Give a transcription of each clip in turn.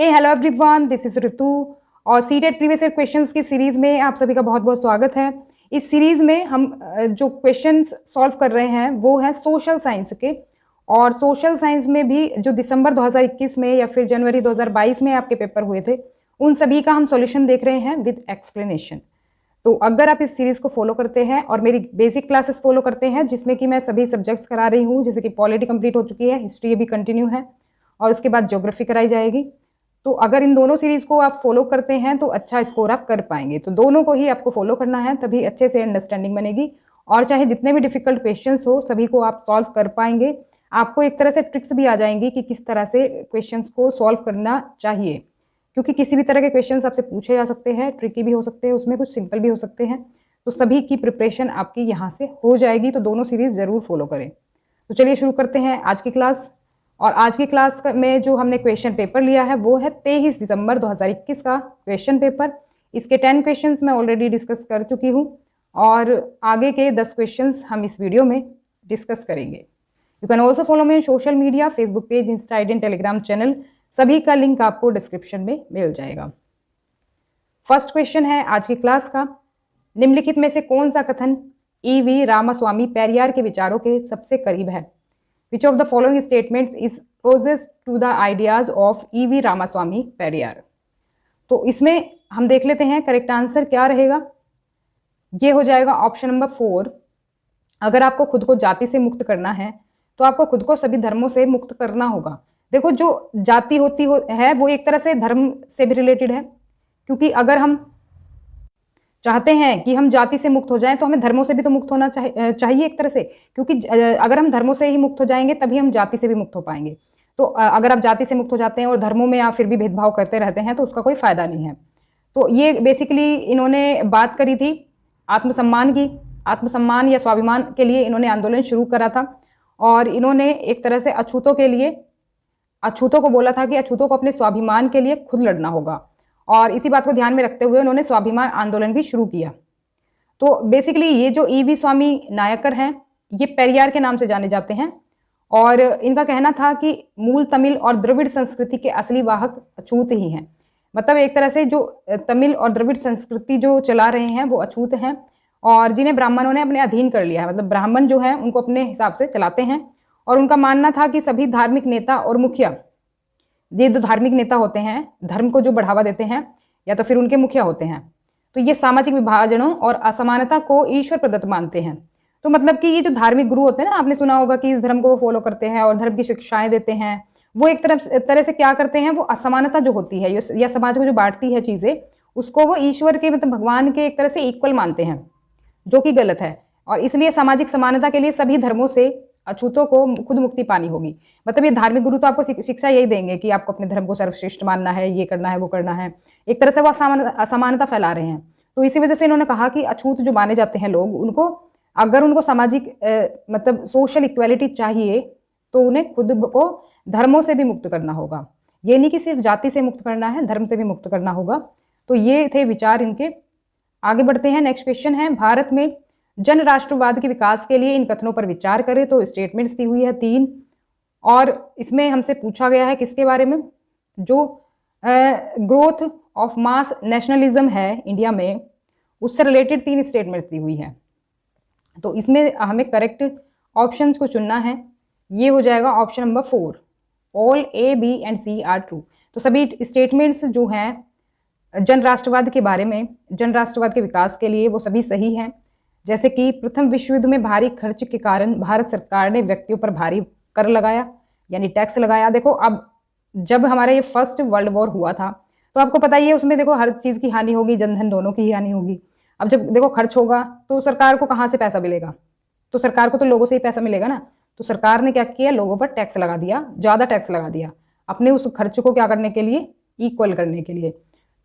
Hey hello everyone, this is Ritu और CTET previous year questions की series में आप सभी का बहुत बहुत स्वागत है। इस सीरीज में हम जो क्वेश्चंस सॉल्व कर रहे हैं वो है सोशल साइंस के। और सोशल साइंस में भी जो दिसंबर 2021 में या फिर जनवरी 2022 में आपके पेपर हुए थे उन सभी का हम सॉल्यूशन देख रहे हैं विद एक्सप्लेनेशन। तो अगर आप इस सीरीज को फॉलो करते हैं और मेरी बेसिक क्लासेस फॉलो करते हैं जिसमें कि मैं सभी सब्जेक्ट्स करा रही हूँ, जैसे कि पॉलिटी कंप्लीट हो चुकी है, हिस्ट्री अभी कंटिन्यू है और उसके बाद ज्योग्राफी कराई जाएगी। तो अगर इन दोनों सीरीज को आप फॉलो करते हैं तो अच्छा स्कोर आप कर पाएंगे। तो दोनों को ही आपको फॉलो करना है, तभी अच्छे से अंडरस्टैंडिंग बनेगी और चाहे जितने भी डिफिकल्ट क्वेश्चंस हो सभी को आप सॉल्व कर पाएंगे। आपको एक तरह से ट्रिक्स भी आ जाएंगी कि किस तरह से क्वेश्चंस को सॉल्व करना चाहिए, क्योंकि किसी भी तरह के क्वेश्चंस आपसे पूछे जा सकते हैं, ट्रिकी भी हो सकते हैं, उसमें कुछ सिंपल भी हो सकते हैं। तो सभी की प्रिपरेशन आपकी यहाँ से हो जाएगी। तो दोनों सीरीज जरूर फॉलो करें। तो चलिए शुरू करते हैं आज की क्लास। और आज की क्लास में जो हमने क्वेश्चन पेपर लिया है वो है 23 दिसंबर 2021 का क्वेश्चन पेपर। इसके 10 क्वेश्चंस मैं ऑलरेडी डिस्कस कर चुकी हूँ और आगे के 10 क्वेश्चंस हम इस वीडियो में डिस्कस करेंगे। You can also follow me social media, Facebook page, Insta ID, Telegram channel, सभी का लिंक आपको डिस्क्रिप्शन में मिल जाएगा। फर्स्ट क्वेश्चन है आज की क्लास का, निम्नलिखित में से कौन सा कथन ईवी रामास्वामी पेरियार के विचारों के सबसे करीब है? Which of the following statements is closest to the ideas of E.V. Ramaswamy Periyar? तो इसमें हम देख लेते हैं करेक्ट आंसर क्या रहेगा। ये हो जाएगा ऑप्शन नंबर 4। अगर आपको खुद को जाति से मुक्त करना है तो आपको खुद को सभी धर्मों से मुक्त करना होगा। देखो, जो जाति है वो एक तरह से धर्म से भी रिलेटेड है, क्योंकि अगर हम चाहते हैं कि हम जाति से मुक्त हो जाएं तो हमें धर्मों से भी तो मुक्त होना चाहिए एक तरह से, क्योंकि अगर हम धर्मों से ही मुक्त हो जाएंगे तभी हम जाति से भी मुक्त हो पाएंगे। तो अगर आप जाति से मुक्त हो जाते हैं और धर्मों में आप फिर भी भेदभाव करते रहते हैं तो उसका कोई फायदा नहीं है। तो ये बेसिकली इन्होंने बात करी थी आत्मसम्मान की। आत्मसम्मान या स्वाभिमान के लिए इन्होंने आंदोलन शुरू करा था और इन्होंने एक तरह से अछूतों को बोला था कि अछूतों को अपने स्वाभिमान के लिए खुद लड़ना होगा। और इसी बात को ध्यान में रखते हुए उन्होंने स्वाभिमान आंदोलन भी शुरू किया। तो बेसिकली ये जो ईवी स्वामी नायकर हैं ये पेरियार के नाम से जाने जाते हैं और इनका कहना था कि मूल तमिल और द्रविड़ संस्कृति के असली वाहक अछूत ही हैं। मतलब एक तरह से जो तमिल और द्रविड़ संस्कृति जो चला रहे हैं वो अछूत हैं और जिन्हें ब्राह्मणों ने अपने अधीन कर लिया है। मतलब ब्राह्मण जो है उनको अपने हिसाब से चलाते हैं। और उनका मानना था कि सभी धार्मिक नेता और मुखिया, ये जो धार्मिक नेता होते हैं धर्म को जो बढ़ावा देते हैं या तो फिर उनके मुखिया होते हैं, तो ये सामाजिक विभाजनों और असमानता को ईश्वर प्रदत्त मानते हैं। तो मतलब कि ये जो धार्मिक गुरु होते हैं ना, आपने सुना होगा कि इस धर्म को वो फॉलो करते हैं और धर्म की शिक्षाएं देते हैं, वो एक तरह से क्या करते हैं, वो असमानता जो होती है या समाज को जो बांटती है चीजें, उसको वो ईश्वर के मतलब भगवान के एक तरह से इक्वल मानते हैं, जो कि गलत है। और इसलिए सामाजिक समानता के लिए सभी धर्मों से अछूतों को खुद मुक्ति पानी होगी। मतलब ये धार्मिक गुरु तो आपको शिक्षा यही देंगे कि आपको अपने धर्म को सर्वश्रेष्ठ मानना है, ये करना है, वो करना है। एक तरह से वो असमानता फैला रहे हैं। तो इसी वजह से इन्होंने कहा कि अछूत जो माने जाते हैं लोग, उनको अगर उनको सामाजिक मतलब सोशल इक्वालिटी चाहिए तो उन्हें खुद को धर्मों से भी मुक्त करना होगा। ये नहीं कि सिर्फ जाति से मुक्त करना है, धर्म से भी मुक्त करना होगा। तो ये थे विचार इनके। आगे बढ़ते हैं। नेक्स्ट क्वेश्चन है, भारत में जन राष्ट्रवाद के विकास के लिए इन कथनों पर विचार करें। तो स्टेटमेंट्स दी हुई है 3 और इसमें हमसे पूछा गया है किसके बारे में, जो ग्रोथ ऑफ मास नेशनलिज्म है इंडिया में, उससे रिलेटेड 3 स्टेटमेंट्स दी हुई है। तो इसमें हमें करेक्ट ऑप्शंस को चुनना है। ये हो जाएगा option number 4, all A, B and C are true. तो सभी स्टेटमेंट्स जो हैं जन राष्ट्रवाद के बारे में, जन राष्ट्रवाद के विकास के लिए, वो सभी सही हैं। जैसे कि प्रथम विश्व युद्ध में भारी खर्च के कारण भारत सरकार ने व्यक्तियों पर भारी कर लगाया, यानी टैक्स लगाया। देखो, अब जब हमारा ये फर्स्ट वर्ल्ड वॉर हुआ था तो आपको पता ही है उसमें देखो हर चीज़ की हानि होगी, जनधन दोनों की ही हानि होगी। अब जब देखो खर्च होगा तो सरकार को कहाँ से पैसा मिलेगा? तो सरकार को तो लोगों से ही पैसा मिलेगा ना। तो सरकार ने क्या किया, लोगों पर टैक्स लगा दिया, ज़्यादा टैक्स लगा दिया अपने उस खर्च को क्या करने के लिए, इक्वल करने के लिए।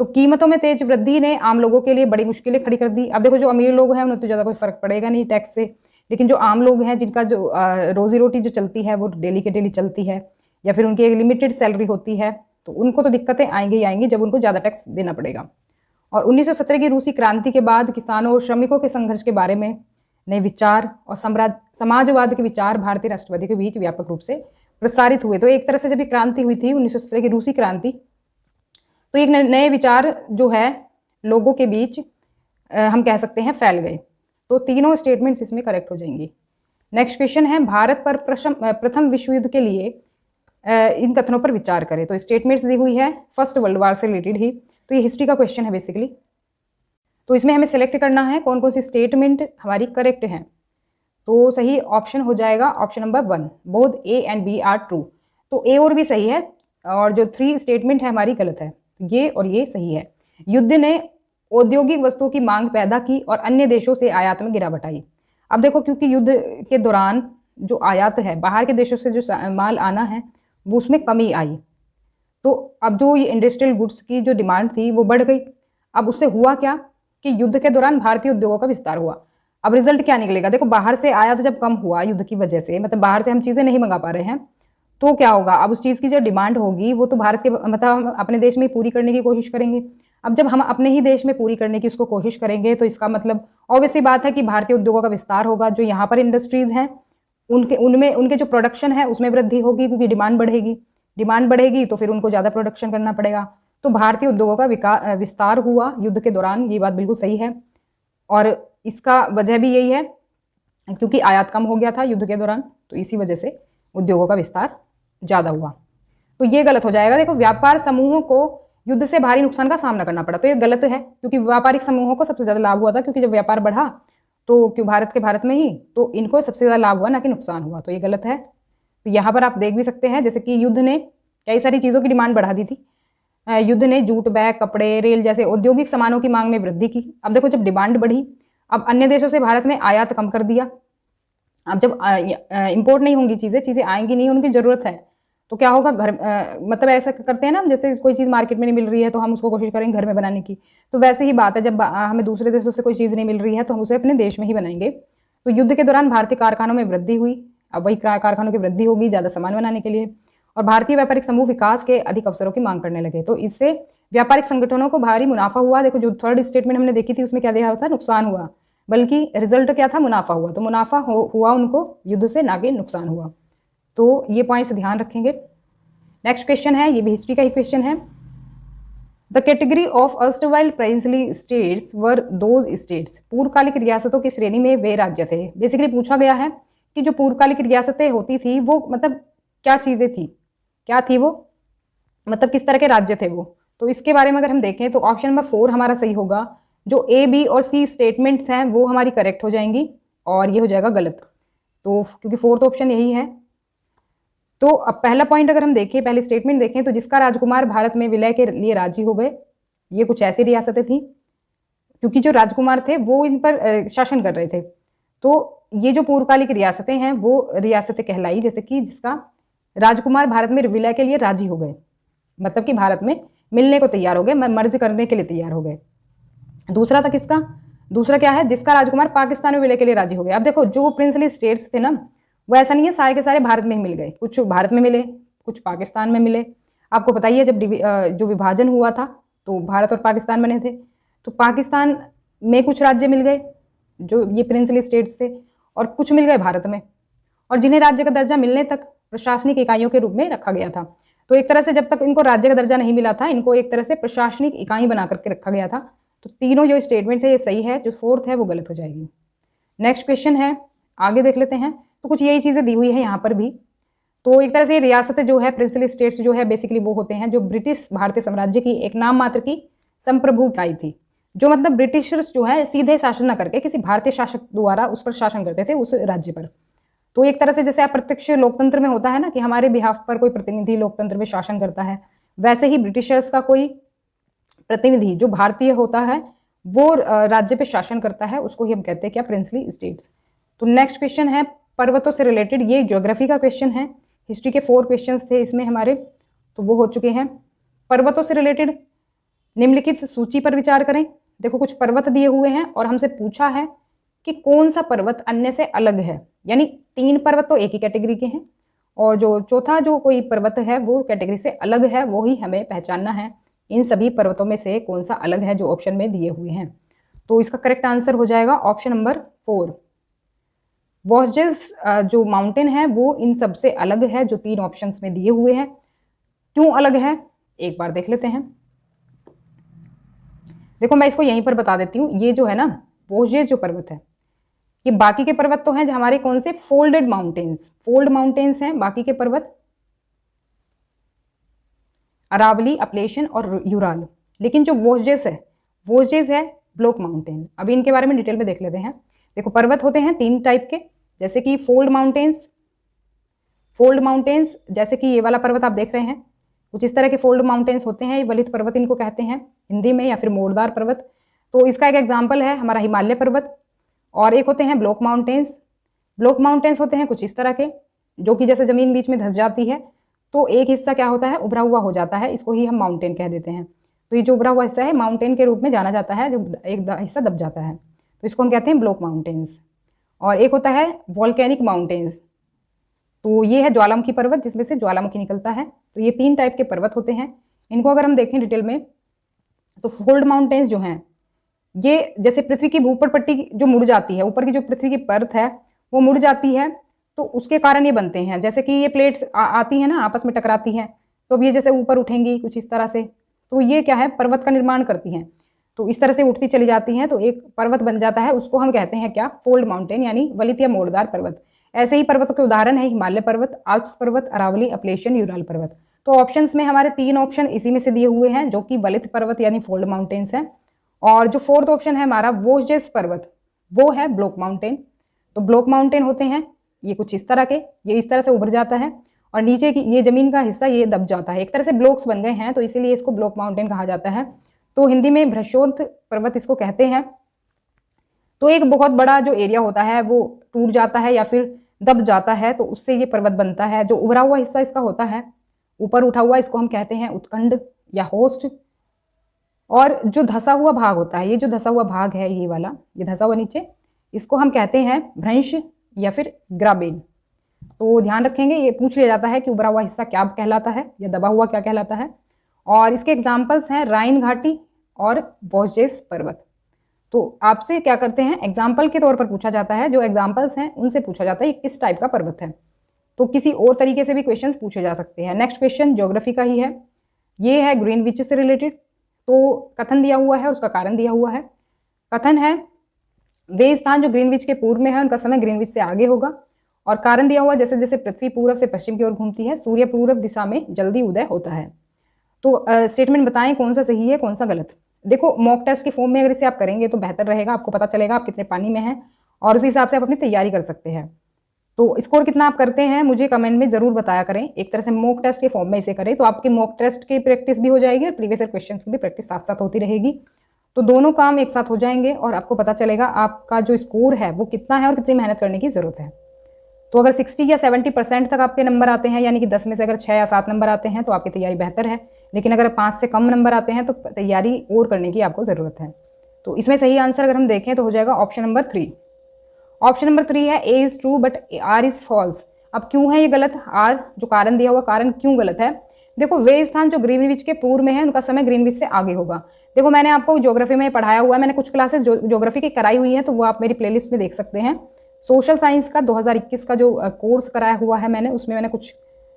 तो कीमतों में तेज वृद्धि ने आम लोगों के लिए बड़ी मुश्किलें खड़ी कर दी। अब देखो, जो अमीर लोग हैं उन्हें तो ज़्यादा कोई फर्क पड़ेगा नहीं टैक्स से, लेकिन जो आम लोग हैं जिनका जो रोजी रोटी जो चलती है वो डेली के डेली चलती है या फिर उनकी एक लिमिटेड सैलरी होती है, तो उनको तो दिक्कतें आएंगी ही आएंगी जब उनको ज़्यादा टैक्स देना पड़ेगा। और 1917 की रूसी क्रांति के बाद किसानों और श्रमिकों के संघर्ष के बारे में नए विचार और समाजवाद के विचार भारतीय राष्ट्रवादी के बीच व्यापक रूप से प्रसारित हुए। तो एक तरह से जब क्रांति हुई थी 1917 की रूसी क्रांति, तो एक नए विचार जो है लोगों के बीच हम कह सकते हैं फैल गए। तो तीनों स्टेटमेंट्स इसमें करेक्ट हो जाएंगी। नेक्स्ट क्वेश्चन है, भारत पर प्रथम विश्व युद्ध के लिए इन कथनों पर विचार करें। तो स्टेटमेंट्स दी हुई है फर्स्ट वर्ल्ड वार से रिलेटेड ही, तो ये हिस्ट्री का क्वेश्चन है बेसिकली। तो इसमें हमें सेलेक्ट करना है कौन कौन सी स्टेटमेंट हमारी करेक्ट हैं। तो सही ऑप्शन हो जाएगा option number 1, both A and B are true. तो ए और बी सही है और जो 3 स्टेटमेंट है हमारी गलत है। ये और ये सही है। युद्ध ने औद्योगिक वस्तुओं की मांग पैदा की और अन्य देशों से आयात में गिरावट आई। अब देखो, क्योंकि युद्ध के दौरान जो आयात है, बाहर के देशों से जो माल आना है, वो उसमें कमी आई। तो अब जो ये इंडस्ट्रियल गुड्स की जो डिमांड थी वो बढ़ गई। अब उससे हुआ क्या कि युद्ध के दौरान भारतीय उद्योगों का विस्तार हुआ। अब रिजल्ट क्या निकलेगा? देखो, बाहर से आयात जब कम हुआ युद्ध की वजह से, मतलब बाहर से हम चीज़ें नहीं मंगा पा रहे हैं, तो क्या होगा? अब उस चीज़ की जो डिमांड होगी वो तो भारत के मतलब हम अपने देश में पूरी करने की कोशिश करेंगे। अब जब हम अपने ही देश में पूरी करने की उसको कोशिश करेंगे तो इसका मतलब ऑब्वियसली बात है कि भारतीय उद्योगों का विस्तार होगा। जो यहाँ पर इंडस्ट्रीज हैं उनके जो प्रोडक्शन है उसमें वृद्धि होगी, क्योंकि डिमांड बढ़ेगी तो फिर उनको ज़्यादा प्रोडक्शन करना पड़ेगा। तो भारतीय उद्योगों का विस्तार हुआ युद्ध के दौरान, ये बात बिल्कुल सही है। और इसका वजह भी यही है क्योंकि आयात कम हो गया था युद्ध के दौरान, तो इसी वजह से उद्योगों का विस्तार ज़्यादा हुआ। तो ये गलत हो जाएगा। देखो, व्यापार समूहों को युद्ध से भारी नुकसान का सामना करना पड़ा, तो ये गलत है, क्योंकि व्यापारिक समूहों को सबसे ज़्यादा लाभ हुआ था, क्योंकि जब व्यापार बढ़ा तो क्यों भारत में ही, तो इनको सबसे ज़्यादा लाभ हुआ, ना कि नुकसान हुआ। तो ये गलत है। तो यहाँ पर आप देख भी सकते हैं जैसे कि युद्ध ने कई सारी चीज़ों की डिमांड बढ़ा दी थी। युद्ध ने जूट बैग, कपड़े, रेल जैसे औद्योगिक सामानों की मांग में वृद्धि की। अब देखो, जब डिमांड बढ़ी, अब अन्य देशों से भारत में आयात कम कर दिया। अब जब इंपोर्ट नहीं होंगी चीज़ें आएंगी नहीं, उनकी ज़रूरत है, तो क्या होगा? मतलब ऐसा करते हैं ना, जैसे कोई चीज़ मार्केट में नहीं मिल रही है तो हम उसको कोशिश करेंगे घर में बनाने की। तो वैसे ही बात है, जब हमें दूसरे देशों से कोई चीज़ नहीं मिल रही है तो हम उसे अपने देश में ही बनाएंगे। तो युद्ध के दौरान भारतीय कारखानों में वृद्धि हुई। अब वही कारखानों की वृद्धि होगी ज़्यादा सामान बनाने के लिए, और भारतीय व्यापारिक समूह विकास के अधिक अवसरों की मांग करने लगे। तो इससे व्यापारिक संगठनों को भारी मुनाफा हुआ। देखो, जो थर्ड स्टेटमेंट हमने देखी थी उसमें क्या दिया था? नुकसान हुआ, बल्कि रिजल्ट क्या था? मुनाफा हुआ। तो मुनाफा हुआ उनको युद्ध से, ना कि नुकसान हुआ। तो ये पॉइंट्स ध्यान रखेंगे। नेक्स्ट क्वेश्चन है, ये भी हिस्ट्री का ही क्वेश्चन है। The category of erstwhile princely states were those states. पूर्वकालिक रियासतों की श्रेणी में वे राज्य थे। बेसिकली पूछा गया है कि जो पूर्वकालिक रियासतें होती थी वो मतलब क्या चीज़ें थी, क्या थी वो, मतलब किस तरह के राज्य थे वो। तो इसके बारे में अगर हम देखें तो ऑप्शन नंबर 4 हमारा सही होगा। जो ए, बी और सी स्टेटमेंट्स हैं वो हमारी करेक्ट हो जाएंगी और ये हो जाएगा गलत। तो क्योंकि फोर्थ ऑप्शन यही है। तो अब पहला पॉइंट अगर हम देखें, पहली स्टेटमेंट देखें, तो जिसका राजकुमार भारत में विलय के लिए राजी हो गए, ये कुछ ऐसी रियासतें थी क्योंकि जो राजकुमार थे वो इन पर शासन कर रहे थे। तो ये जो पूर्वकालिक रियासतें हैं वो रियासतें कहलाई, जैसे कि जिसका राजकुमार भारत में विलय के लिए राजी हो गए, मतलब कि भारत में मिलने को तैयार हो गए, मर्ज करने के लिए तैयार हो गए। दूसरा था किसका? दूसरा क्या है? जिसका राजकुमार पाकिस्तान में विलय के लिए राजी हो गए। अब देखो, जो प्रिंसली स्टेट्स थे ना, वो ऐसा नहीं है सारे के सारे भारत में ही मिल गए, कुछ भारत में मिले, कुछ पाकिस्तान में मिले। आपको पता ही है जब जो विभाजन हुआ था तो भारत और पाकिस्तान बने थे, तो पाकिस्तान में कुछ राज्य मिल गए जो ये प्रिंसली स्टेट्स थे, और कुछ मिल गए भारत में, और जिन्हें राज्य का दर्जा मिलने तक प्रशासनिक इकाइयों के रूप में रखा गया था। तो एक तरह से जब तक इनको राज्य का दर्जा नहीं मिला था, इनको एक तरह से प्रशासनिक इकाई बना करके रखा गया था। तो तीनों जो स्टेटमेंट्स है ये सही है, जो फोर्थ है वो गलत हो जाएगी। नेक्स्ट क्वेश्चन है, आगे देख लेते हैं। तो कुछ यही चीज़ें दी हुई है यहाँ पर भी। तो एक तरह से रियासतें जो है, प्रिंसली स्टेट्स जो है, बेसिकली वो होते हैं जो ब्रिटिश भारतीय साम्राज्य की एक नाम मात्र की संप्रभु इकाई थी, जो मतलब ब्रिटिशर्स जो है सीधे शासन न करके किसी भारतीय शासक द्वारा उस पर शासन करते थे, उस राज्य पर। तो एक तरह से जैसे अप्रत्यक्ष लोकतंत्र में होता है ना कि हमारे बिहाफ पर कोई प्रतिनिधि लोकतंत्र में शासन करता है, वैसे ही ब्रिटिशर्स का कोई प्रतिनिधि जो भारतीय होता है वो राज्य पे शासन करता है, उसको ही हम कहते हैं क्या? Princely states. तो नेक्स्ट क्वेश्चन है पर्वतों से रिलेटेड, ये ज्योग्राफी का क्वेश्चन है। हिस्ट्री के 4 क्वेश्चंस थे इसमें हमारे, तो वो हो चुके हैं। पर्वतों से रिलेटेड निम्नलिखित सूची पर विचार करें। देखो, कुछ पर्वत दिए हुए हैं और हमसे पूछा है कि कौन सा पर्वत अन्य से अलग है, यानी 3 पर्वत तो एक ही कैटेगरी के हैं और जो चौथा जो कोई पर्वत है वो कैटेगरी से अलग है, वो ही हमें पहचानना है। इन सभी पर्वतों में से कौन सा अलग है जो ऑप्शन में दिए हुए हैं। तो इसका करेक्ट आंसर हो जाएगा ऑप्शन नंबर 4। वॉशेस जो माउंटेन है वो इन सब से अलग है जो 3 ऑप्शंस में दिए हुए हैं। क्यों अलग है एक बार देख लेते हैं। देखो मैं इसको यहीं पर बता देती हूँ, ये जो है ना वोजेस जो पर्वत है, ये बाकी के पर्वत तो हैं जो हमारे कौन से फोल्डेड माउंटेन्स, फोल्ड माउंटेन्स हैं बाकी के पर्वत, अरावली, अपलेशन और यूराल। लेकिन जो वोजेस है ब्लॉक माउंटेन। अभी इनके बारे में डिटेल में देख लेते हैं। देखो पर्वत होते हैं 3 टाइप के, जैसे कि फोल्ड माउंटेन्स जैसे कि ये वाला पर्वत आप देख रहे हैं, कुछ इस तरह के फोल्ड माउंटेन्स होते हैं, ये वलित पर्वत इनको कहते हैं हिंदी में, या फिर मोड़दार पर्वत। तो इसका एक एग्जाम्पल है हमारा हिमालय पर्वत। और एक होते हैं ब्लॉक माउंटेन्स होते हैं कुछ इस तरह के, जो कि जैसे जमीन बीच में धंस जाती है तो एक हिस्सा क्या होता है, उभरा हुआ हो जाता है, इसको ही हम माउंटेन कह देते हैं। तो ये जो उभरा हुआ हिस्सा है माउंटेन के रूप में जाना जाता है, जो एक हिस्सा दब जाता है, तो इसको हम कहते हैं ब्लॉक माउंटेन्स। और एक होता है वॉल्केनिक माउंटेन्स, तो ये है ज्वालामुखी पर्वत जिसमें से ज्वालामुखी निकलता है। तो ये 3 टाइप के पर्वत होते हैं। इनको अगर हम देखें डिटेल में तो फोल्ड माउंटेन्स जो हैं ये जैसे पृथ्वी की ऊपर पट्टी जो मुड़ जाती है, ऊपर की जो पृथ्वी की परत है वो मुड़ जाती है, तो उसके कारण ये बनते हैं। जैसे कि ये प्लेट्स आती हैं ना, आपस में टकराती हैं, तो अब ये जैसे ऊपर उठेंगी कुछ इस तरह से, तो ये क्या है, पर्वत का निर्माण करती हैं। तो इस तरह से उठती चली जाती हैं तो एक पर्वत बन जाता है, उसको हम कहते हैं क्या, फोल्ड माउंटेन, यानी वलित या मोड़दार पर्वत। ऐसे ही पर्वतों के उदाहरण है हिमालय पर्वत, आल्प्स पर्वत, अरावली, अपलेशन, यूराल पर्वत। तो ऑप्शंस में हमारे 3 ऑप्शन इसी में से दिए हुए हैं, जो कि वलित पर्वत यानी फोल्ड माउंटेन्स हैं। और जो 4th ऑप्शन है हमारा वोजेस पर्वत, वो है ब्लॉक माउंटेन। तो ब्लॉक माउंटेन होते हैं ये कुछ इस तरह के, ये इस तरह से उभर जाता है और नीचे की ये जमीन का हिस्सा ये दब जाता है, एक तरह से ब्लॉक्स बन गए हैं, तो इसीलिए इसको ब्लॉक माउंटेन कहा जाता है। तो हिंदी में भ्रशोत्थ पर्वत इसको कहते हैं। तो एक बहुत बड़ा जो एरिया होता है वो टूट जाता है या फिर दब जाता है, तो उससे ये पर्वत बनता है। जो उभरा हुआ हिस्सा इसका होता है, ऊपर उठा हुआ, इसको हम कहते हैं उत्खंड या होस्ट। और जो धसा हुआ भाग होता है, ये जो धसा हुआ भाग है ये वाला, ये धसा हुआ नीचे, इसको हम कहते हैं भ्रंश या फिर ग्राबेन। तो ध्यान रखेंगे, ये पूछ लिया जाता है कि उभरा हुआ हिस्सा क्या कहलाता है या दबा हुआ क्या कहलाता है। और इसके एग्जाम्पल्स हैं राइन घाटी और वोजेस पर्वत। तो आपसे क्या करते हैं, एग्जाम्पल के तौर पर पूछा जाता है, जो एग्जाम्पल्स हैं उनसे पूछा जाता है किस टाइप का पर्वत है। तो किसी और तरीके से भी क्वेश्चन पूछे जा सकते हैं। नेक्स्ट क्वेश्चन ज्योग्राफी का ही है, ये है ग्रीनविच से रिलेटेड। तो कथन दिया हुआ है, उसका कारण दिया हुआ है। कथन है वे स्थान जो ग्रीनविच के पूर्व में है उनका समय ग्रीनविच से आगे होगा। और कारण दिया हुआ जैसे जैसे पृथ्वी पूर्व से पश्चिम की ओर घूमती है सूर्य पूर्व दिशा में जल्दी उदय होता है। तो स्टेटमेंट बताएं कौन सा सही है कौन सा गलत। देखो मॉक टेस्ट के फॉर्म में अगर इसे आप करेंगे तो बेहतर रहेगा, आपको पता चलेगा आप कितने पानी में हैं और उसी हिसाब से आप अपनी तैयारी कर सकते हैं। तो स्कोर कितना आप करते हैं मुझे कमेंट में जरूर बताया करें। एक तरह से मॉक टेस्ट के फॉर्म में इसे करें तो आपकी मॉक टेस्ट की प्रैक्टिस भी हो जाएगी और प्रीवियस ईयर क्वेश्चंस की भी प्रैक्टिस साथ साथ होती रहेगी। तो दोनों काम एक साथ हो जाएंगे और आपको पता चलेगा आपका जो स्कोर है वो कितना है और कितनी मेहनत करने की जरूरत है। तो अगर 60 या 70% तक आपके नंबर आते हैं, यानी कि 10 में से अगर 6 या 7 नंबर आते हैं तो आपकी तैयारी बेहतर है। लेकिन अगर 5 से कम नंबर आते हैं तो तैयारी और करने की आपको ज़रूरत है। तो इसमें सही आंसर अगर हम देखें तो हो जाएगा ऑप्शन नंबर 3। ऑप्शन नंबर 3 है A is true but R is false. अब क्यों है ये गलत, आर जो कारण दिया हुआ कारण क्यों गलत है। देखो वे स्थान जो ग्रीनविच के पूर्व में है उनका समय ग्रीनविच से आगे होगा। देखो मैंने आपको ज्योग्राफी में पढ़ाया हुआ है, मैंने कुछ क्लासेस ज्योग्राफी की कराई हुई है, तो वो आप मेरी प्लेलिस्ट में देख सकते हैं। सोशल साइंस का 2021 का जो कोर्स कराया हुआ है मैंने, उसमें मैंने कुछ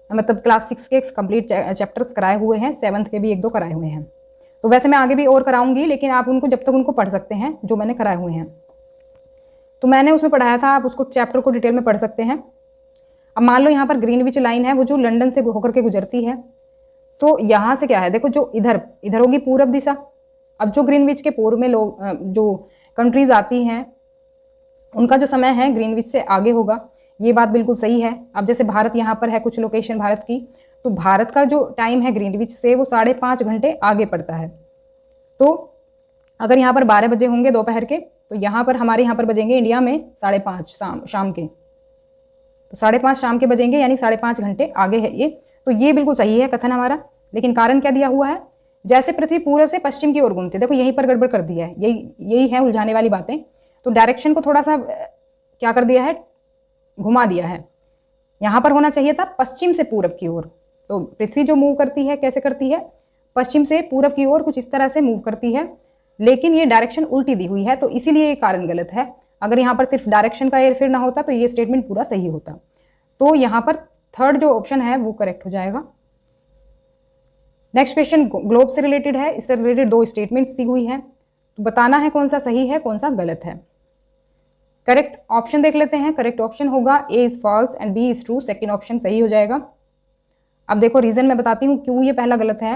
मतलब क्लास 6 के कंप्लीट चैप्टर्स कराए हुए हैं, 7th के भी 1-2 कराए हुए हैं। तो वैसे मैं आगे भी और कराऊंगी, लेकिन आप उनको जब तक उनको पढ़ सकते हैं जो मैंने कराए हुए हैं। तो मैंने उसमें पढ़ाया था, आप उसको चैप्टर को डिटेल में पढ़ सकते हैं। अब मान लो यहाँ पर ग्रीनविच लाइन है वो जो लंदन से होकर के गुजरती है, तो यहाँ से क्या है, देखो जो इधर होगी पूरब दिशा। अब जो ग्रीनविच के पूर्व में लोग जो कंट्रीज आती हैं उनका जो समय है ग्रीनविच से आगे होगा, ये बात बिल्कुल सही है। अब जैसे भारत यहाँ पर है, कुछ लोकेशन भारत की, तो भारत का जो टाइम है ग्रीनविच से वो 5.5 घंटे आगे पड़ता है। तो अगर यहाँ पर 12 बजे होंगे दोपहर के, तो यहाँ पर हमारे यहाँ पर बजेंगे इंडिया में 5:30 शाम के, तो 5:30 शाम के बजेंगे, यानी 5.5 घंटे आगे है ये। तो ये बिल्कुल सही है कथन हमारा। लेकिन कारण क्या दिया हुआ है, जैसे पृथ्वी पूर्व से पश्चिम की ओर घूमती है, देखो यहीं पर गड़बड़ कर दिया है, यही है उलझाने वाली बातें। तो डायरेक्शन को थोड़ा सा क्या कर दिया है, घुमा दिया है। यहाँ पर होना चाहिए था पश्चिम से पूरब की ओर। तो पृथ्वी जो मूव करती है कैसे करती है, पश्चिम से पूरब की ओर कुछ इस तरह से मूव करती है, लेकिन ये डायरेक्शन उल्टी दी हुई है, तो इसीलिए ये कारण गलत है। अगर यहाँ पर सिर्फ डायरेक्शन का हेरफेर ना होता तो ये स्टेटमेंट पूरा सही होता। तो यहाँ पर 3rd जो ऑप्शन है वो करेक्ट हो जाएगा। नेक्स्ट क्वेश्चन ग्लोब से रिलेटेड है, इससे रिलेटेड 2 स्टेटमेंट्स दी हुई हैं। तो बताना है कौन सा सही है, कौन सा गलत है। करेक्ट ऑप्शन देख लेते हैं। करेक्ट ऑप्शन होगा A is false and B is true. Second option सही हो जाएगा। अब देखो रीजन मैं बताती हूँ क्यों ये पहला गलत है।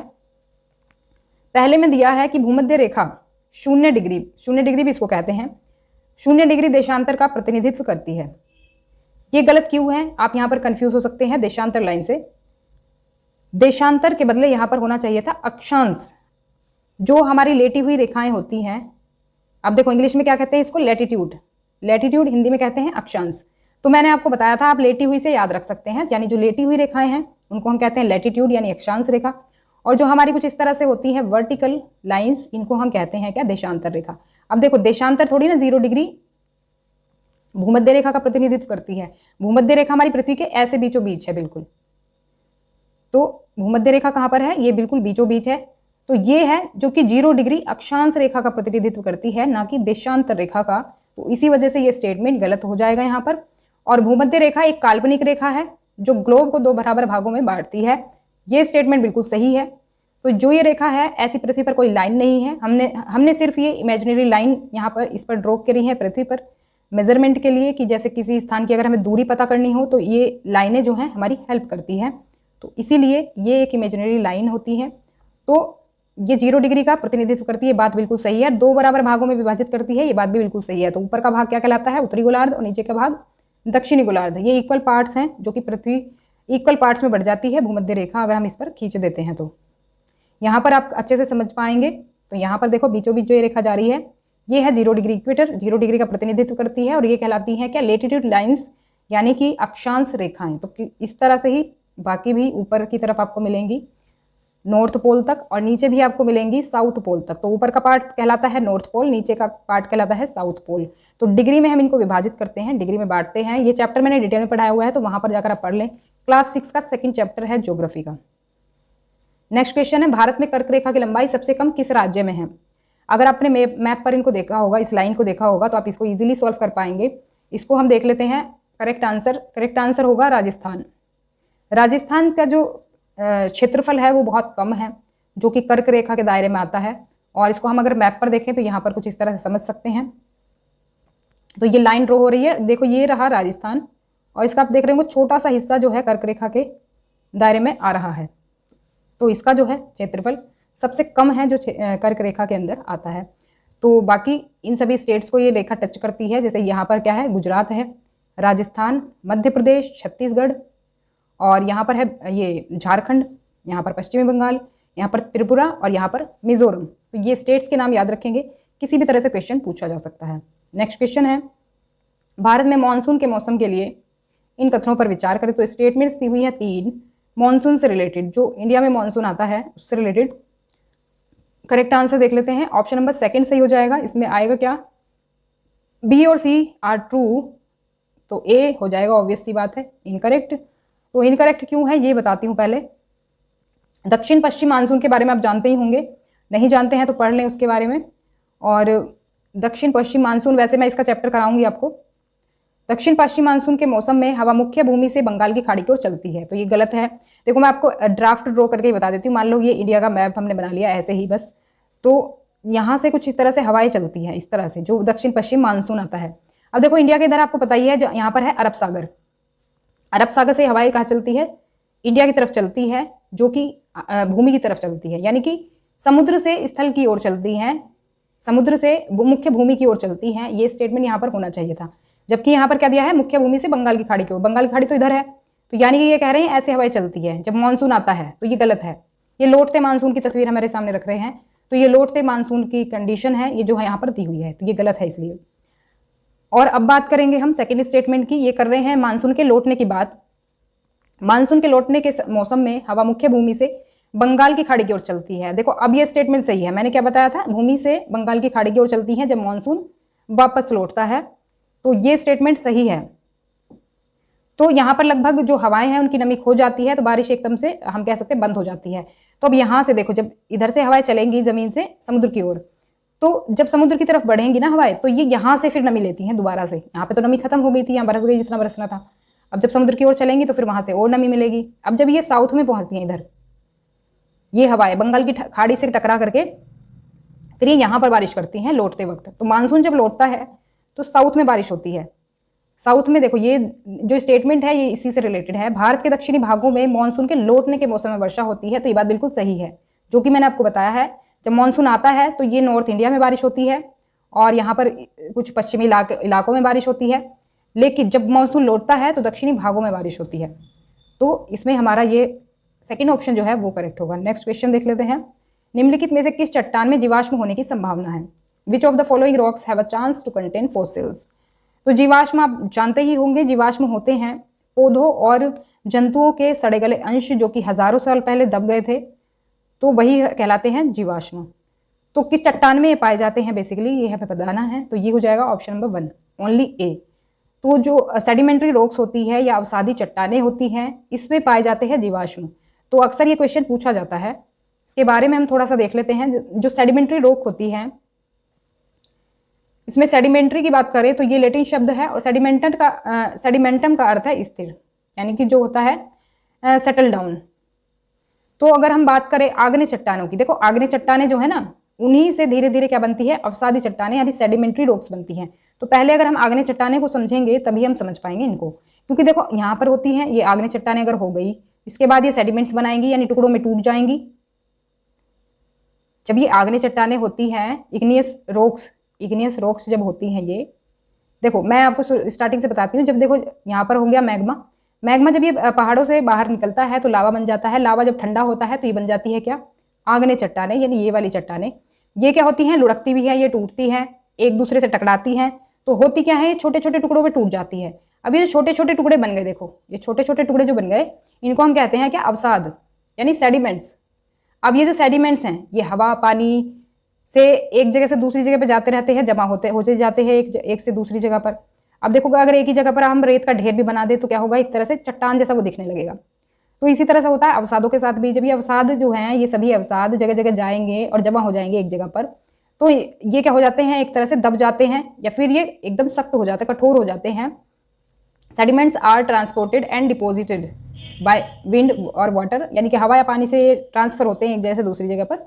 पहले में दिया है कि भूमध्य रेखा 0 डिग्री, 0 डिग्री भी इसको कहते हैं, 0 डिग्री देशांतर का प्रतिनिधित्व करती है। ये गलत क्यों है, आप यहां पर कंफ्यूज हो सकते हैं देशांतर लाइन से। देशांतर के बदले यहां पर होना चाहिए था अक्षांश। जो हमारी लेटी हुई रेखाएं होती हैं, अब देखो इंग्लिश में क्या कहते हैं इसको, लैटिट्यूड, लैटिट्यूड हिंदी में कहते हैं अक्षांश। तो मैंने आपको बताया था आप लेटी हुई से याद रख सकते हैं, यानी जो लेटी हुई रेखाएं हैं उनको हम कहते हैं लैटिट्यूड यानी अक्षांश रेखा, और जो हमारी कुछ इस तरह से होती है वर्टिकल लाइंस, इनको हम कहते हैं क्या, देशांतर रेखा। अब देखो देशांतर थोड़ी ना 0 डिग्री भूमध्य रेखा का प्रतिनिधित्व करती है। भूमध्य रेखा हमारी पृथ्वी के ऐसे बीचों बीच है बिल्कुल, तो भूमध्य रेखा कहां पर है, ये बिल्कुल बीचों बीच है। तो ये है जो कि 0 डिग्री अक्षांश रेखा का प्रतिनिधित्व करती है, ना कि देशांतर रेखा का। तो इसी वजह से ये स्टेटमेंट गलत हो जाएगा यहाँ पर। और भूमध्य रेखा एक काल्पनिक रेखा है जो ग्लोब को 2 बराबर भागों में बांटती है। ये स्टेटमेंट बिल्कुल सही है। तो जो ये रेखा है ऐसी पृथ्वी पर कोई लाइन नहीं है, हमने सिर्फ ये इमेजिनरी लाइन यहाँ पर इस पर ड्रॉ करी है पृथ्वी पर मेजरमेंट के लिए, कि जैसे किसी स्थान की अगर हमें दूरी पता करनी हो तो ये लाइनें जो हैं हमारी हेल्प करती हैं। तो इसीलिए ये एक इमेजिनरी लाइन होती है। तो ये 0 डिग्री का प्रतिनिधित्व करती है, बात बिल्कुल सही है। 2 बराबर भागों में विभाजित करती है, ये बात भी बिल्कुल सही है। तो ऊपर का भाग क्या कहलाता है, उत्तरी गोलार्ध, और नीचे का भाग दक्षिणी गोलार्ध। ये इक्वल पार्ट्स हैं जो कि पृथ्वी इक्वल पार्ट्स में बढ़ जाती है भूमध्य रेखा, अगर हम इस पर खींच देते हैं तो यहाँ पर आप अच्छे से समझ पाएंगे। तो यहाँ पर देखो बीचों बीच जो ये रेखा जा रही है ये है 0 डिग्री इक्वेटर, 0 डिग्री का प्रतिनिधित्व करती है, और ये कहलाती है क्या, लेटिट्यूड लाइंस यानी कि अक्षांश रेखाएं। तो इस तरह से ही बाकी भी ऊपर की तरफ आपको मिलेंगी नॉर्थ पोल तक, और नीचे भी आपको मिलेंगी साउथ पोल तक। तो ऊपर का पार्ट कहलाता है नॉर्थ पोल, नीचे का पार्ट कहलाता है साउथ पोल। तो डिग्री में हम इनको विभाजित करते हैं, डिग्री में बांटते हैं। ये चैप्टर मैंने डिटेल में पढ़ाया हुआ है, तो वहां पर जाकर आप पढ़ लें। क्लास 6 का 2nd चैप्टर है ज्योग्राफी का। नेक्स्ट क्वेश्चन है, भारत में कर्क रेखा की लंबाई सबसे कम किस राज्य में है। अगर आपने मैप पर इनको देखा होगा, इस लाइन को देखा होगा, तो आप इसको इजीली सॉल्व कर पाएंगे। इसको हम देख लेते हैं। करेक्ट आंसर होगा राजस्थान। राजस्थान का जो क्षेत्रफल है वो बहुत कम है, जो कि कर्क रेखा के दायरे में आता है। और इसको हम अगर मैप पर देखें तो यहाँ पर कुछ इस तरह से समझ सकते हैं। तो ये लाइन ड्रॉ हो रही है, देखो ये रहा राजस्थान, और इसका आप देख रहे हो छोटा सा हिस्सा जो है कर्क रेखा के दायरे में आ रहा है। तो इसका जो है क्षेत्रफल सबसे कम है जो कर्क रेखा के अंदर आता है। तो बाकी इन सभी स्टेट्स को ये रेखा टच करती है। जैसे यहाँ पर क्या है, गुजरात है, राजस्थान, मध्य प्रदेश, छत्तीसगढ़, और यहाँ पर है ये झारखंड, यहाँ पर पश्चिमी बंगाल, यहाँ पर त्रिपुरा, और यहाँ पर मिजोरम। तो ये स्टेट्स के नाम याद रखेंगे, किसी भी तरह से क्वेश्चन पूछा जा सकता है। नेक्स्ट क्वेश्चन है, भारत में मानसून के मौसम के लिए इन कथनों पर विचार करें। तो स्टेटमेंट्स दी हुई है 3 मानसून से रिलेटेड, जो इंडिया में मानसून आता है उससे रिलेटेड। करेक्ट आंसर देख लेते हैं। ऑप्शन नंबर 2 सही हो जाएगा। इसमें आएगा क्या, बी और सी आर ट्रू, तो ए हो जाएगा, ऑब्वियस सी बात है, इनकरेक्ट। तो इनकरेक्ट क्यों है ये बताती हूँ पहले। दक्षिण पश्चिम मानसून के बारे में आप जानते ही होंगे, नहीं जानते हैं तो पढ़ लें उसके बारे में। और दक्षिण पश्चिम मानसून, वैसे मैं इसका चैप्टर कराऊंगी आपको। दक्षिण पश्चिम मानसून के मौसम में हवा मुख्य भूमि से बंगाल की खाड़ी की ओर चलती है, तो ये गलत है। देखो मैं आपको ड्राफ्ट ड्रॉ करके ही बता देती हूँ। मान लो ये इंडिया का मैप हमने बना लिया ऐसे ही बस, तो यहाँ से कुछ इस तरह से हवाएं चलती हैं, इस तरह से जो दक्षिण पश्चिम मानसून आता है। अब देखो इंडिया के इधर आपको पता ही है, जो यहाँ पर है अरब सागर, अरब सागर से हवाएं कहाँ चलती है, इंडिया की तरफ चलती है, जो कि भूमि की तरफ चलती है, यानी कि समुद्र से स्थल की ओर चलती हैं, समुद्र से मुख्य भूमि की ओर चलती हैं। ये स्टेटमेंट यहाँ पर होना चाहिए था, जबकि यहाँ पर क्या दिया है, मुख्य भूमि से बंगाल की खाड़ी की ओर। बंगाल की खाड़ी तो इधर है, तो यानी कि ये कह रहे हैं ऐसे हवाएं चलती है जब मानसून आता है, तो ये गलत है। ये लौटते मानसून की तस्वीर हमारे सामने रख रहे हैं, तो ये लौटते मानसून की कंडीशन है, ये जो है यहाँ पर दी हुई है, तो ये गलत है इसलिए। और अब बात करेंगे हम सेकेंड स्टेटमेंट की। ये कर रहे हैं मानसून के लौटने की बात। मानसून के लौटने के मौसम में हवा मुख्य भूमि से बंगाल की खाड़ी की ओर चलती है। देखो अब ये स्टेटमेंट सही है, मैंने क्या बताया था, भूमि से बंगाल की खाड़ी की ओर चलती है जब मानसून वापस लौटता है, तो ये स्टेटमेंट सही है। तो यहाँ पर लगभग जो हवाएं हैं उनकी नमी खो जाती है, तो बारिश एकदम से हम कह सकते हैं बंद हो जाती है। तो अब यहाँ से देखो, जब इधर से हवाएं चलेंगी जमीन से समुद्र की ओर, तो जब समुद्र की तरफ बढ़ेंगी ना हवाएं, तो ये यहाँ से फिर नमी लेती हैं दोबारा से। यहाँ पे तो नमी खत्म हो गई थी, यहाँ बरस गई जितना बरसना था। अब जब समुद्र की ओर चलेंगी तो फिर वहां से और नमी मिलेगी। अब जब ये साउथ में पहुंचती हैं, इधर ये हवाएं बंगाल की खाड़ी से टकरा करके फिर ये यहाँ पर बारिश करती हैं लौटते वक्त। तो मानसून जब लौटता है तो साउथ में बारिश होती है। साउथ में देखो, ये जो स्टेटमेंट है ये इसी से रिलेटेड है। भारत के दक्षिणी भागों में मानसून के लौटने के मौसम में वर्षा होती है। तो ये बात बिल्कुल सही है, जो कि मैंने आपको बताया है। जब मानसून आता है तो ये नॉर्थ इंडिया में बारिश होती है और यहाँ पर कुछ पश्चिमी इलाकों में बारिश होती है, लेकिन जब मानसून लौटता है तो दक्षिणी भागों में बारिश होती है। तो इसमें हमारा ये सेकेंड ऑप्शन जो है वो करेक्ट होगा। नेक्स्ट क्वेश्चन देख लेते हैं। निम्नलिखित में से किस चट्टान में जीवाश्म होने की संभावना है? Which of the following rocks have a chance to contain fossils? तो जीवाश्म आप जानते ही होंगे, जीवाश्म होते हैं पौधों और जंतुओं के सड़े गले अंश जो कि हजारों साल पहले दब गए थे, तो वही कहलाते हैं जीवाश्म। तो किस चट्टान में ये पाए जाते हैं बेसिकली, ये हमें बताना है। तो ये हो जाएगा ऑप्शन नंबर 1, ओनली ए। तो जो सेडिमेंट्री रॉक्स होती है या अवसादी चट्टानें होती हैं, इसमें पाए जाते हैं जीवाश्म। तो अक्सर ये क्वेश्चन पूछा जाता है, इसके बारे में हम थोड़ा सा देख लेते हैं। जो सेडिमेंट्री रॉक होती है, इसमें सेडिमेंट्री की बात करें तो ये लैटिन शब्द है और सेडिमेंटम का अर्थ है स्थिर, यानी कि जो होता है सेटल डाउन। तो अगर हम बात करें आग्नेय चट्टानों की, देखो आग्नेय चट्टानें जो है ना, उन्हीं से धीरे धीरे क्या बनती है, अवसादी चट्टानें यानी सेडिमेंट्री रॉक्स बनती हैं। तो पहले अगर हम आग्नेय चट्टानें को समझेंगे तभी हम समझ पाएंगे इनको, क्योंकि देखो यहाँ पर होती हैं ये आग्नेय चट्टानें अगर हो गई, इसके बाद ये सेडिमेंट्स बनाएंगी यानी टुकड़ों में टूट जाएंगी। जब ये आग्नेय चट्टानें होती हैं, इग्नियस रॉक्स जब होती हैं, ये देखो मैं आपको स्टार्टिंग से बताती हूँ। जब देखो यहाँ पर हो गया मैग्मा जब ये पहाड़ों से बाहर निकलता है तो लावा बन जाता है। लावा जब ठंडा होता है तो ये बन जाती है क्या, आग्नेय चट्टानें, यानी ये वाली चट्टानें। ये क्या होती हैं, लुढ़कती भी है, ये टूटती हैं, एक दूसरे से टकराती हैं। तो होती क्या है, ये छोटे छोटे टुकड़ों में टूट जाती है। अब ये छोटे छोटे टुकड़े बन गए, देखो ये छोटे छोटे टुकड़े जो बन गए, इनको हम कहते हैं क्या, अवसाद यानी सेडिमेंट्स। अब ये जो सेडिमेंट्स हैं ये हवा पानी से एक जगह से दूसरी जगह पे जाते रहते हैं, जमा होते जाते हैं एक से दूसरी जगह पर। अब देखो अगर एक ही जगह पर हम रेत का ढेर भी बना दे तो क्या होगा, एक तरह से चट्टान जैसा वो दिखने लगेगा। तो इसी तरह से होता है अवसादों के साथ भी। जब ये अवसाद जो हैं, ये सभी अवसाद जगह जगह जाएंगे और जमा हो जाएंगे एक जगह पर, तो ये क्या हो जाते हैं, एक तरह से दब जाते हैं या फिर ये एकदम सख्त हो जाते हैं, कठोर हो जाते हैं। Sediments are transported and deposited by wind और वाटर, यानी कि हवा या पानी से ट्रांसफर होते हैं एक जगह से दूसरी जगह पर।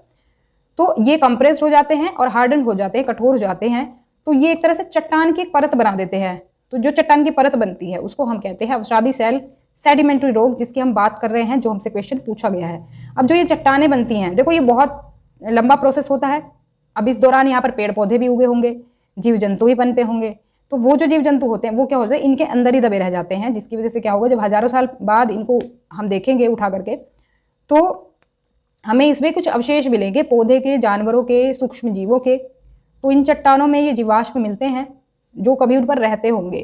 तो ये कंप्रेस्ड हो जाते हैं और हार्डन हो जाते हैं, कठोर हो जाते हैं। तो ये एक तरह से चट्टान की एक परत बना देते हैं। तो जो चट्टान की परत बनती है उसको हम कहते हैं अवसादी सेल सेडिमेंट्री रॉक, जिसकी हम बात कर रहे हैं, जो हमसे क्वेश्चन पूछा गया है। अब जो ये चट्टानें बनती हैं, देखो ये बहुत लंबा प्रोसेस होता है। अब इस दौरान यहाँ पर पेड़ पौधे भी उगे होंगे, जीव जंतु भी पनपे होंगे। तो वो जो जीव जंतु होते हैं वो क्या होते हैं, इनके अंदर ही दबे रह जाते हैं, जिसकी वजह से क्या होगा, जब हजारों साल बाद इनको हम देखेंगे उठा करके, तो हमें इसमें कुछ अवशेष मिलेंगे, पौधे के, जानवरों के, सूक्ष्म जीवों के। तो इन चट्टानों में ये जीवाश्म मिलते हैं जो कभी उन पर रहते होंगे।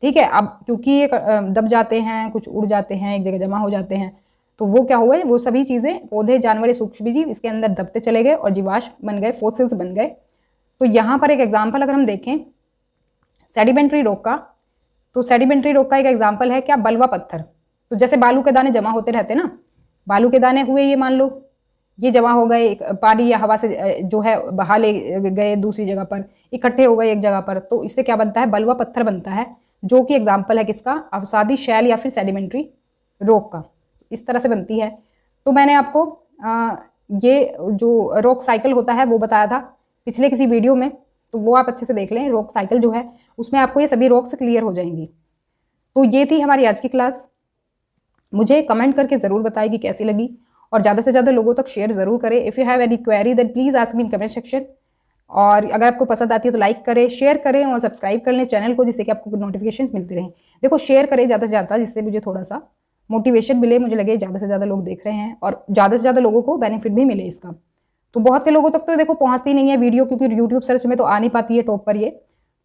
ठीक है, अब क्योंकि ये दब जाते हैं, कुछ उड़ जाते हैं, एक जगह जमा हो जाते हैं, तो वो क्या हुआ, वो सभी चीज़ें, पौधे, जानवर, सूक्ष्म जीव इसके अंदर दबते चले गए और जीवाश्म बन गए, फॉसिल्स बन गए। तो यहाँ पर एक एग्जाम्पल अगर हम देखें सेडिमेंट्री रॉक का, तो सेडिमेंट्री रॉक का एक एग्जाम्पल है क्या, बलवा पत्थर। तो जैसे बालू के दाने जमा होते रहते ना, बालू के दाने हुए, ये मान लो ये जमा हो गए पानी या हवा से जो है बहा ले गए दूसरी जगह पर, इकट्ठे हो गए एक जगह पर, तो इससे क्या बनता है, बलवा पत्थर बनता है, जो कि एग्जाम्पल है किसका, अवसादी शैल या फिर सेडिमेंट्री रॉक का। इस तरह से बनती है। तो मैंने आपको ये जो रॉक साइकिल होता है वो बताया था पिछले किसी वीडियो में, तो वो आप अच्छे से देख लें। रॉक साइकिल जो है उसमें आपको ये सभी रॉक्स क्लियर हो जाएंगी। तो ये थी हमारी आज की क्लास। मुझे कमेंट करके ज़रूर बताएं कि कैसी लगी और ज़्यादा से ज़्यादा लोगों तक शेयर ज़रूर करें। If you have any query then please ask me in comment section. और अगर आपको पसंद आती है तो लाइक करें, शेयर करें और सब्सक्राइब कर लें चैनल को, जिससे कि आपको नोटिफिकेशन मिलती रहें। देखो शेयर करें ज़्यादा से ज़्यादा, जिससे मुझे थोड़ा सा मोटिवेशन मिले, मुझे लगे ज़्यादा से ज़्यादा लोग देख रहे हैं और ज़्यादा से ज़्यादा लोगों को बेनिफिट भी मिले इसका। तो बहुत से लोगों तक तो देखो पहुँचती नहीं है वीडियो, क्योंकि यूट्यूब सर्च में तो आ नहीं पाती है टॉप पर ये।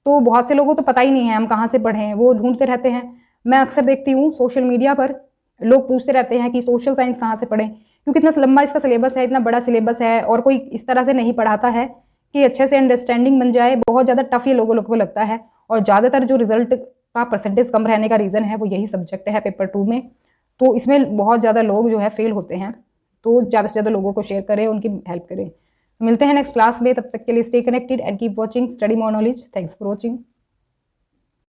तो बहुत से लोगों को तो पता ही नहीं है हम कहाँ से पढ़ें, वो ढूंढते रहते हैं। मैं अक्सर देखती हूँ सोशल मीडिया पर लोग पूछते रहते हैं कि सोशल साइंस कहाँ से पढ़ें, क्योंकि इतना लंबा इसका सिलेबस है, इतना बड़ा सिलेबस है और कोई इस तरह से नहीं पढ़ाता है कि अच्छे से अंडरस्टैंडिंग बन जाए। बहुत ज़्यादा टफ ये लोगों को लगता है और ज़्यादातर जो रिजल्ट का परसेंटेज कम रहने का रीज़न है वो यही सब्जेक्ट है पेपर 2 में। तो इसमें बहुत ज़्यादा लोग जो है फेल होते हैं। तो ज़्यादा से ज़्यादा लोगों को शेयर करें, उनकी हेल्प करें। मिलते हैं नेक्स्ट क्लास में, तब तक के लिए stay connected and keep watching study more knowledge. Thanks for watching.